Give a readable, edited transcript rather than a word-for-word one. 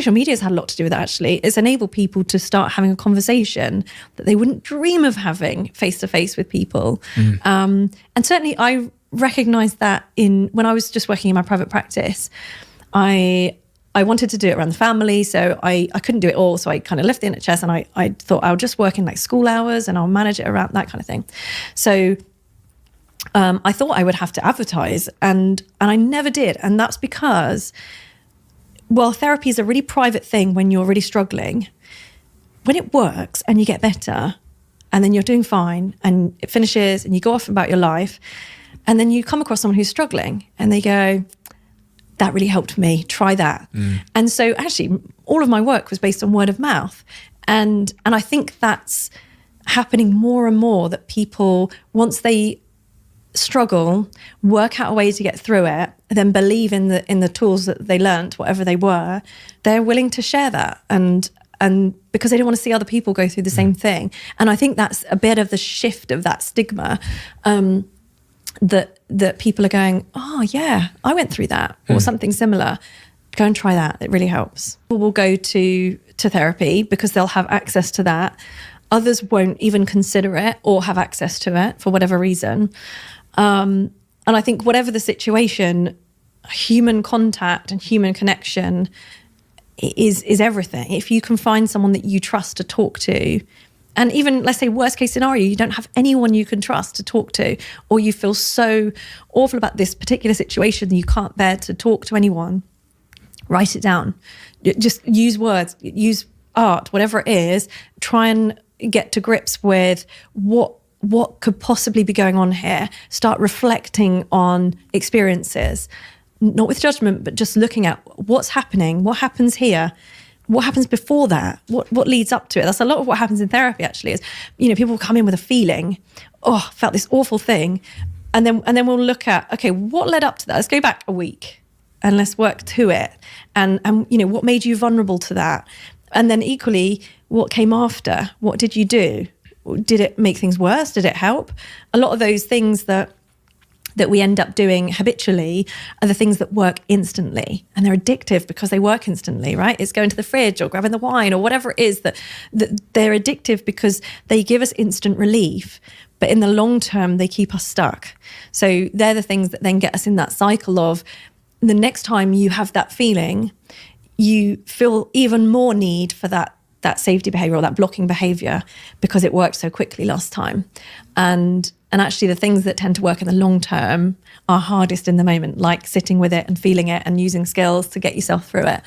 social media has had a lot to do with that, actually. It's enabled people to start having a conversation that they wouldn't dream of having face-to-face with people. And certainly I recognised that when I was just working in my private practice, I wanted to do it around the family, so I couldn't do it all. So I kind of left the NHS and I thought I'll just work in like school hours and I'll manage it around that kind of thing. So I thought I would have to advertise and I never did. And that's because, well, therapy is a really private thing when you're really struggling. When it works and you get better and then you're doing fine and it finishes and you go off about your life and then you come across someone who's struggling and they go, that really helped me, try that. And so actually all of my work was based on word of mouth. And I think that's happening more and more, that people, once they struggle, work out a way to get through it, then believe in the tools that they learnt, whatever they were, they're willing to share that. And because they don't want to see other people go through the same thing. And I think that's a bit of the shift of that stigma, that people are going, oh yeah, I went through that or something similar. Go and try that. It really helps. People will go to therapy because they'll have access to that. Others won't even consider it or have access to it for whatever reason. And I think whatever the situation, human contact and human connection is everything. If you can find someone that you trust to talk to, and even, let's say, worst case scenario, you don't have anyone you can trust to talk to, or you feel so awful about this particular situation that you can't bear to talk to anyone, write it down. Just use words, use art, whatever it is. Try and get to grips with what could possibly be going on here. Start reflecting on experiences, not with judgment, but just looking at what's happening, what happens here, what happens before that, what leads up to it. That's a lot of what happens in therapy, actually, is, people come in with a feeling, oh, I felt this awful thing. And then we'll look at, okay, what led up to that? Let's go back a week and let's work to it. And what made you vulnerable to that? And then equally, what came after? What did you do? Did it make things worse? Did it help? A lot of those things that we end up doing habitually are the things that work instantly, and they're addictive because they work instantly, right? It's going to the fridge or grabbing the wine or whatever it is that they're addictive because they give us instant relief, but in the long term, they keep us stuck. So they're the things that then get us in that cycle of the next time you have that feeling, you feel even more need for that safety behavior or that blocking behavior because it worked so quickly last time. And actually the things that tend to work in the long term are hardest in the moment, like sitting with it and feeling it and using skills to get yourself through it.